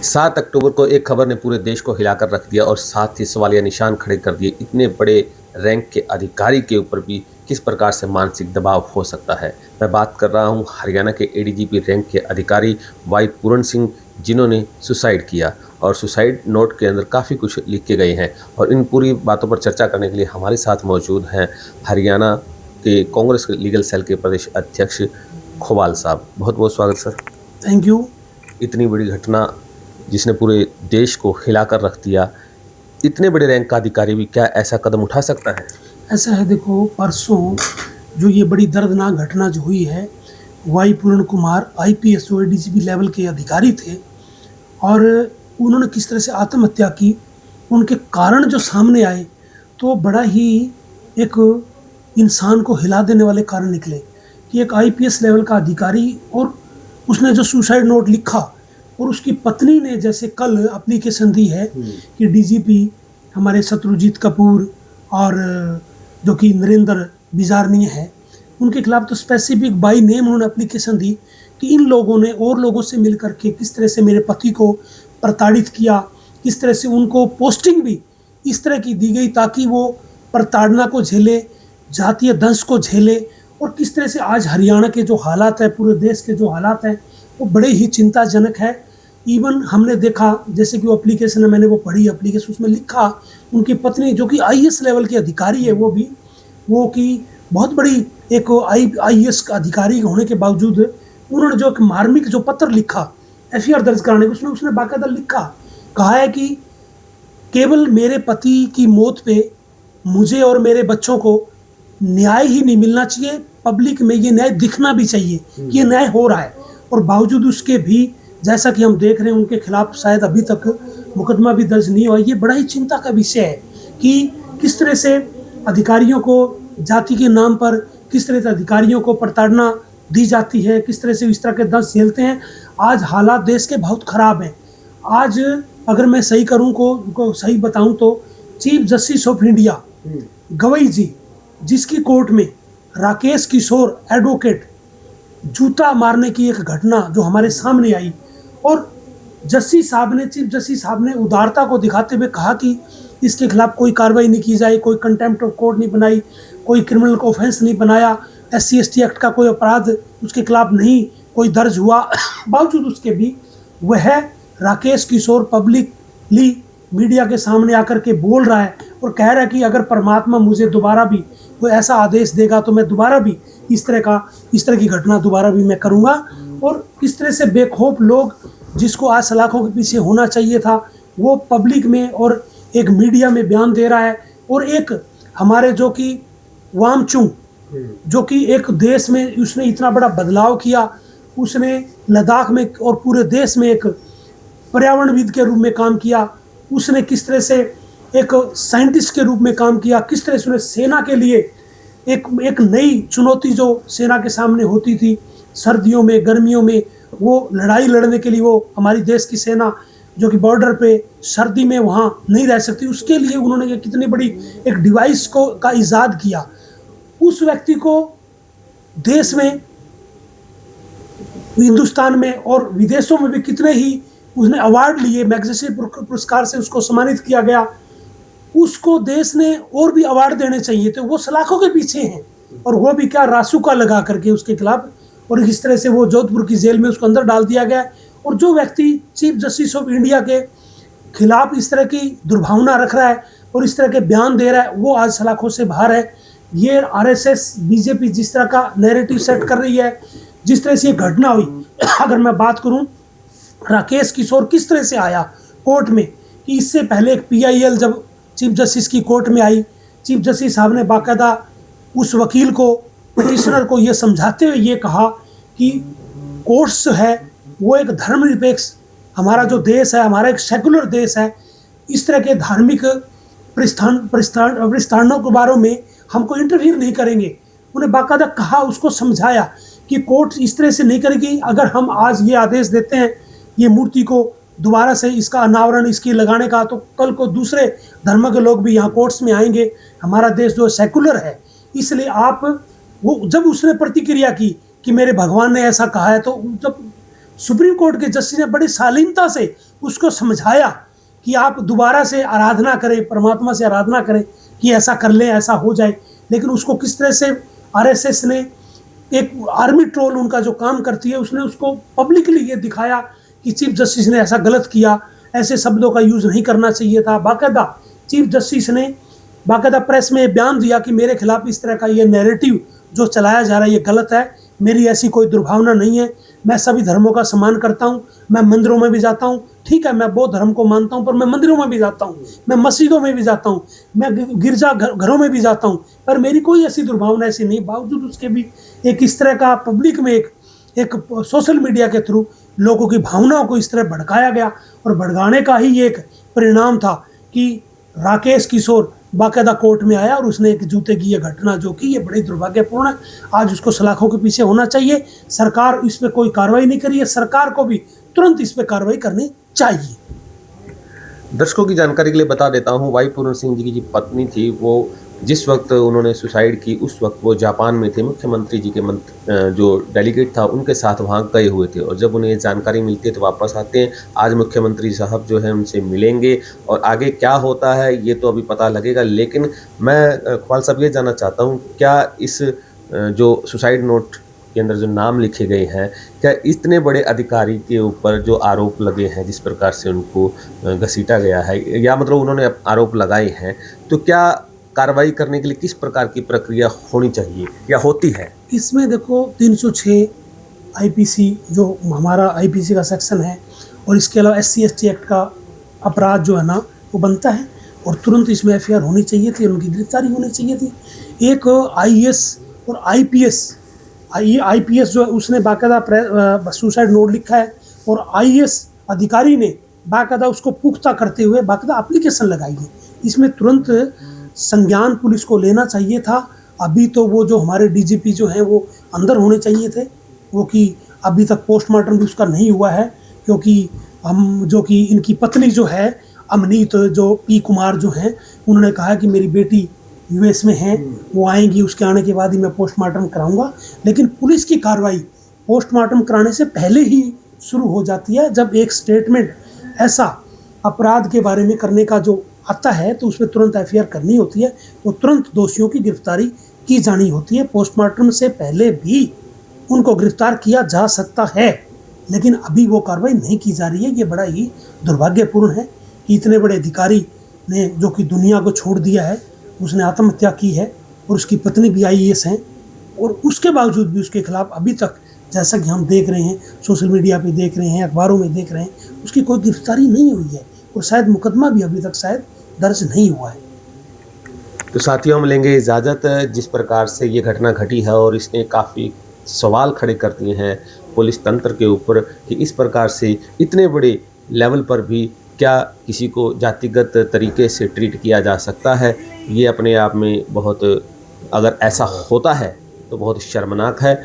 7 अक्टूबर को एक खबर ने पूरे देश को हिलाकर रख दिया और साथ ही सवालिया निशान खड़े कर दिए। इतने बड़े रैंक के अधिकारी के ऊपर भी किस प्रकार से मानसिक दबाव हो सकता है। मैं बात कर रहा हूं हरियाणा के एडीजीपी रैंक के अधिकारी वाई पूरण सिंह, जिन्होंने सुसाइड किया और सुसाइड नोट के अंदर काफ़ी कुछ लिख के गए हैं। और इन पूरी बातों पर चर्चा करने के लिए हमारे साथ मौजूद हैं हरियाणा के कांग्रेस के लीगल सेल के प्रदेश अध्यक्ष खोवाल साहब। बहुत बहुत स्वागत सर। Thank you. इतनी बड़ी घटना जिसने पूरे देश को हिलाकर रख दिया, इतने बड़े रैंक का अधिकारी भी क्या ऐसा कदम उठा सकता है? ऐसा है, देखो, परसों जो ये बड़ी दर्दनाक घटना जो हुई है, वाई पूर्ण कुमार आईपीएस जो डीजीपी लेवल के अधिकारी थे और उन्होंने किस तरह से आत्महत्या की, उनके कारण जो सामने आए तो बड़ा ही एक इंसान को हिला देने वाले कारण निकले कि एक आईपीएस लेवल का अधिकारी और उसने जो सुसाइड नोट लिखा और उसकी पत्नी ने जैसे कल एप्लीकेशन दी है कि डीजीपी हमारे शत्रुजीत कपूर और जो कि नरेंद्र बिजारनीय है, उनके खिलाफ तो स्पेसिफिक बाई नेम उन्होंने एप्लीकेशन दी कि इन लोगों ने और लोगों से मिलकर के किस तरह से मेरे पति को प्रताड़ित किया, किस तरह से उनको पोस्टिंग भी इस तरह की दी गई ताकि वो प्रताड़ना को झेले, जातीय दंश को झेले। और किस तरह से आज हरियाणा के जो हालात है, पूरे देश के जो हालात हैं, वो बड़े ही चिंताजनक है। इवन हमने देखा, जैसे कि वो एप्लीकेशन है, मैंने वो पढ़ी एप्लीकेशन, उसमें लिखा उनकी पत्नी जो कि आईएएस लेवल की अधिकारी है, वो कि बहुत बड़ी एक आईएएस का अधिकारी होने के बावजूद उन्होंने जो एक मार्मिक जो पत्र लिखा एफआईआर दर्ज कराने के, उसमें उसने बाकायदा लिखा, कहा है कि केवल मेरे पति की मौत पे मुझे और मेरे बच्चों को न्याय ही नहीं मिलना चाहिए, पब्लिक में ये न्याय दिखना भी चाहिए कि ये न्याय हो रहा है। और बावजूद उसके भी जैसा कि हम देख रहे हैं उनके खिलाफ शायद अभी तक मुकदमा भी दर्ज नहीं हुआ। ये बड़ा ही चिंता का विषय है कि किस तरह से अधिकारियों को जाति के नाम पर, किस तरह से अधिकारियों को प्रताड़ना दी जाती है, किस तरह से इस तरह के दंश झेलते हैं। आज हालात देश के बहुत ख़राब हैं। आज अगर मैं सही करूँ को सही बताऊँ तो chief justice of India Gavai ji, जिसकी कोर्ट में राकेश किशोर एडवोकेट जूता मारने की एक घटना जो हमारे सामने आई और चीफ जस्टिस साहब ने उदारता को दिखाते हुए कहा कि इसके खिलाफ कोई कार्रवाई नहीं की जाए, कोई कंटेम्प्ट ऑफ कोर्ट नहीं बनाई, कोई क्रिमिनल ऑफेंस नहीं बनाया, SC/ST एक्ट का कोई अपराध उसके खिलाफ नहीं कोई दर्ज हुआ। बावजूद उसके भी वह राकेश किशोर पब्लिकली मीडिया के सामने आकर के बोल रहा है और कह रहा है कि अगर परमात्मा मुझे दोबारा भी कोई ऐसा आदेश देगा तो मैं दोबारा भी इस तरह की घटना दोबारा भी मैं करूँगा। और किस तरह से बेखौफ लोग, जिसको आज सलाखों के पीछे होना चाहिए था, वो पब्लिक में और एक मीडिया में बयान दे रहा है। और एक हमारे जो कि वामचुंग, जो कि एक देश में उसने इतना बड़ा बदलाव किया, उसने लद्दाख में और पूरे देश में एक पर्यावरणविद के रूप में काम किया, उसने किस तरह से एक साइंटिस्ट के रूप में काम किया, किस तरह से उसने सेना के लिए एक नई चुनौती जो सेना के सामने होती थी सर्दियों में, गर्मियों में, वो लड़ाई लड़ने के लिए, वो हमारी देश की सेना जो कि बॉर्डर पे सर्दी में वहाँ नहीं रह सकती, उसके लिए उन्होंने कितनी बड़ी एक डिवाइस का इजाद किया। उस व्यक्ति को देश में, हिंदुस्तान में और विदेशों में भी कितने ही उसने अवार्ड लिए, मैग्सेसे पुरस्कार से उसको सम्मानित किया गया। उसको देश ने और भी अवार्ड देने चाहिए थे, वो सलाखों के पीछे हैं और वो भी क्या रासुका लगा करके उसके खिलाफ, और इस तरह से वो जोधपुर की जेल में उसको अंदर डाल दिया गया। और जो व्यक्ति चीफ जस्टिस ऑफ इंडिया के खिलाफ इस तरह की दुर्भावना रख रहा है और इस तरह के बयान दे रहा है, वो आज सलाखों से बाहर है। ये RSS बीजेपी जिस तरह का नैरेटिव सेट कर रही है, जिस तरह से ये घटना हुई, अगर मैं बात करूं राकेश किशोर किस तरह से आया कोर्ट में, कि इससे पहले एक PIL जब चीफ जस्टिस की कोर्ट में आई, चीफ जस्टिस साहब ने बाकायदा उस वकील को, पिटिशनर को ये समझाते हुए ये कहा कि कोर्ट्स है वो एक धर्मनिरपेक्ष, हमारा जो देश है, हमारा एक सेकुलर देश है, इस तरह के धार्मिक प्रस्थानों के बारे में हमको इंटरफियर नहीं करेंगे। उन्हें बाकायदा कहा, उसको समझाया कि कोर्ट इस तरह से नहीं करेगी। अगर हम आज ये आदेश देते हैं ये मूर्ति को दोबारा से इसका अनावरण इसकी लगाने का, तो कल को दूसरे धर्म के लोग भी यहाँ कोर्ट्स में आएंगे। हमारा देश जो सेकुलर है, इसलिए आप, वो जब उसने प्रतिक्रिया की कि मेरे भगवान ने ऐसा कहा है, तो जब सुप्रीम कोर्ट के जस्टिस ने बड़ी शालीनता से उसको समझाया कि आप दोबारा से आराधना करें, परमात्मा से आराधना करें कि ऐसा कर लें, ऐसा हो जाए। लेकिन उसको किस तरह से आरएसएस ने, एक आर्मी ट्रोल उनका जो काम करती है, उसने उसको पब्लिकली ये दिखाया कि चीफ जस्टिस ने ऐसा गलत किया, ऐसे शब्दों का यूज़ नहीं करना चाहिए था। बाकायदा चीफ जस्टिस ने बाकायदा प्रेस में बयान दिया कि मेरे खिलाफ इस तरह का ये नैरेटिव जो चलाया जा रहा है ये गलत है, मेरी ऐसी कोई दुर्भावना नहीं है, मैं सभी धर्मों का सम्मान करता हूँ, मैं मंदिरों में भी जाता हूँ। ठीक है, मैं बौद्ध धर्म को मानता हूँ, पर मैं मंदिरों में भी जाता हूँ, मैं मस्जिदों में भी जाता हूँ, मैं गिरजा घरों में भी जाता हूँ, पर मेरी कोई ऐसी दुर्भावना ऐसी नहीं। बावजूद उसके भी एक इस तरह का पब्लिक में एक सोशल मीडिया के थ्रू लोगों की भावनाओं को इस तरह भड़काया गया, और भड़काने का ही एक परिणाम था कि राकेश किशोर बाकायदा कोर्ट में आया और उसने एक जूते की ये घटना जो की, ये बड़ी दुर्भाग्यपूर्ण है। आज उसको सलाखों के पीछे होना चाहिए। सरकार इस पर कोई कार्रवाई नहीं करी है, सरकार को भी तुरंत इस पर कार्रवाई करनी चाहिए। दर्शकों की जानकारी के लिए बता देता हूँ, वाई पूर्ण सिंह जी की जो पत्नी थी, वो जिस वक्त उन्होंने सुसाइड की उस वक्त वो जापान में थे, मुख्यमंत्री जी के जो डेलीगेट था उनके साथ वहाँ गए हुए थे। और जब उन्हें ये जानकारी मिलती है तो वापस आते हैं। आज मुख्यमंत्री साहब जो है उनसे मिलेंगे और आगे क्या होता है ये तो अभी पता लगेगा। लेकिन मैं इकबाल साहब ये जानना चाहता हूँ, क्या इस जो सुसाइड नोट के अंदर जो नाम लिखे गए हैं, क्या इतने बड़े अधिकारी के ऊपर जो आरोप लगे हैं, जिस प्रकार से उनको घसीटा गया है, या मतलब उन्होंने आरोप लगाए हैं, तो क्या कार्रवाई करने के लिए किस प्रकार की प्रक्रिया होनी चाहिए या होती है? इसमें देखो 306 आईपीसी जो हमारा आईपीसी का सेक्शन है, और इसके अलावा SC/ST एक्ट का अपराध जो है ना वो बनता है, और तुरंत इसमें एफआईआर होनी चाहिए थी, उनकी गिरफ्तारी होनी चाहिए थी। एक आईएएस और आईपीएस जो है उसने बाकायदा सुसाइड नोट लिखा है, और आईएएस अधिकारी ने बाकायदा उसको पुख्ता करते हुए बाकायदा एप्लीकेशन लगाई है। इसमें तुरंत संज्ञान पुलिस को लेना चाहिए था। अभी तो वो जो हमारे डीजीपी जो हैं वो अंदर होने चाहिए थे, वो कि अभी तक पोस्टमार्टम भी उसका नहीं हुआ है, क्योंकि हम जो कि इनकी पत्नी जो है अमनीत जो पी कुमार जो हैं, उन्होंने कहा कि मेरी बेटी यूएस में है, वो आएंगी, उसके आने के बाद ही मैं पोस्टमार्टम कराऊंगा। लेकिन पुलिस की कार्रवाई पोस्टमार्टम कराने से पहले ही शुरू हो जाती है। जब एक स्टेटमेंट ऐसा अपराध के बारे में करने का जो आता है तो उसमें तुरंत एफआईआर करनी होती है, तो तुरंत दोषियों की गिरफ्तारी की जानी होती है। पोस्टमार्टम से पहले भी उनको गिरफ्तार किया जा सकता है, लेकिन अभी वो कार्रवाई नहीं की जा रही है। ये बड़ा ही दुर्भाग्यपूर्ण है कि इतने बड़े अधिकारी ने जो कि दुनिया को छोड़ दिया है, उसने आत्महत्या की है, और उसकी पत्नी भी आईएएस हैं, और उसके बावजूद भी उसके खिलाफ अभी तक, जैसा कि हम देख रहे हैं, सोशल मीडिया पे देख रहे हैं, अखबारों में देख रहे हैं, उसकी कोई गिरफ्तारी नहीं हुई है, और शायद मुकदमा भी अभी तक शायद दर्ज नहीं हुआ है। तो साथियों, हम लेंगे इजाज़त। जिस प्रकार से ये घटना घटी है और इसने काफ़ी सवाल खड़े कर दिए हैं पुलिस तंत्र के ऊपर कि इस प्रकार से इतने बड़े लेवल पर भी क्या किसी को जातिगत तरीके से ट्रीट किया जा सकता है, ये अपने आप में बहुत, अगर ऐसा होता है तो बहुत शर्मनाक है।